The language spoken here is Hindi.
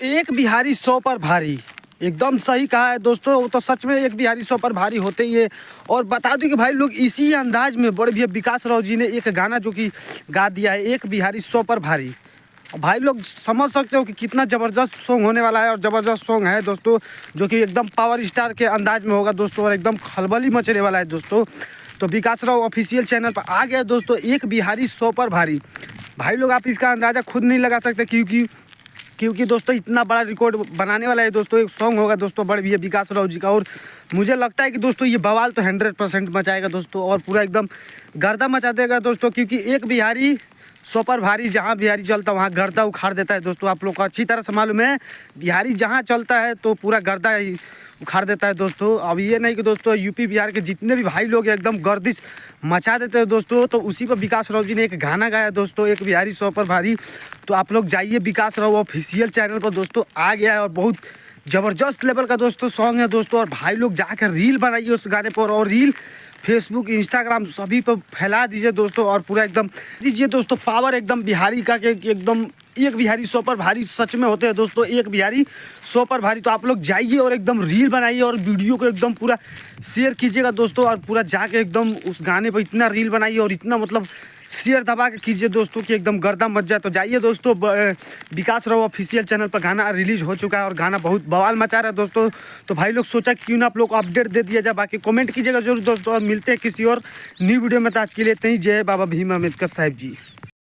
एक बिहारी 100 पर भारी, एकदम सही कहा है दोस्तों। वो तो सच में एक बिहारी 100 पर भारी होते ही है। और बता दूं कि भाई लोग इसी अंदाज में बड़े भैया विकास राव जी ने एक गाना जो कि गा दिया है, एक बिहारी 100 पर भारी। और भाई लोग समझ सकते हो कि कितना ज़बरदस्त सॉन्ग होने वाला है। और ज़बरदस्त सॉन्ग है दोस्तों, जो कि एकदम पावर स्टार के अंदाज में होगा दोस्तों, और एकदम खलबली मचने वाला है दोस्तों। तो विकास राव ऑफिशियल चैनल पर आ गया दोस्तों एक बिहारी 100 पर भारी। भाई लोग आप इसका अंदाज़ा खुद नहीं लगा सकते, क्योंकि दोस्तों इतना बड़ा रिकॉर्ड बनाने वाला है दोस्तों। एक सॉन्ग होगा दोस्तों बड़े भैया विकास राव जी का। और मुझे लगता है कि दोस्तों ये बवाल तो 100% मचाएगा दोस्तों, और पूरा एकदम गर्दा मचा देगा दोस्तों। क्योंकि एक बिहारी 100 पर भारी, जहाँ बिहारी चलता है वहाँ गर्दा उखाड़ देता है दोस्तों। आप लोग को अच्छी तरह से मालूम है, बिहारी जहाँ चलता है तो पूरा गर्दा ही उखाड़ देता है दोस्तों। अब ये नहीं कि दोस्तों यूपी बिहार के जितने भी भाई लोग एकदम गर्दिश मचा देते हैं दोस्तों। तो उसी पर विकास राव जी ने एक गाना गाया दोस्तों, एक बिहारी 100 पर भारी। तो आप लोग जाइए विकास राव ऑफिशियल चैनल पर दोस्तों, आ गया है। और बहुत ज़बरदस्त लेवल का दोस्तों सॉन्ग है दोस्तों। और भाई लोग जाकर रील बनाइए उस गाने पर, और रील फेसबुक इंस्टाग्राम सभी पर फैला दीजिए दोस्तों। और पूरा एकदम दीजिए दोस्तों पावर एकदम बिहारी का, कि एकदम एक बिहारी 100 पर भारी सच में होते हैं दोस्तों, एक बिहारी 100 पर भारी। तो आप लोग जाइए और एकदम रील बनाइए और वीडियो को एकदम पूरा शेयर कीजिएगा दोस्तों। और पूरा जाके एकदम उस गाने पर इतना रील बनाइए और इतना मतलब शेयर दबा के कीजिए दोस्तों कि एकदम गर्दा मच जाए। तो जाइए दोस्तों, विकास राव ऑफिशियल चैनल पर गाना रिलीज हो चुका है और गाना बहुत बवाल मचा रहा है दोस्तों। तो भाई लोग सोचा क्यों ना आप लोग को अपडेट दे दिया जाए। बाकी कमेंट कीजिएगा जरूर दोस्तों, और मिलते हैं किसी और न्यू वीडियो में। तो आज के लिए इतना ही। जय बाबा भीम अम्बेडकर साहिब जी।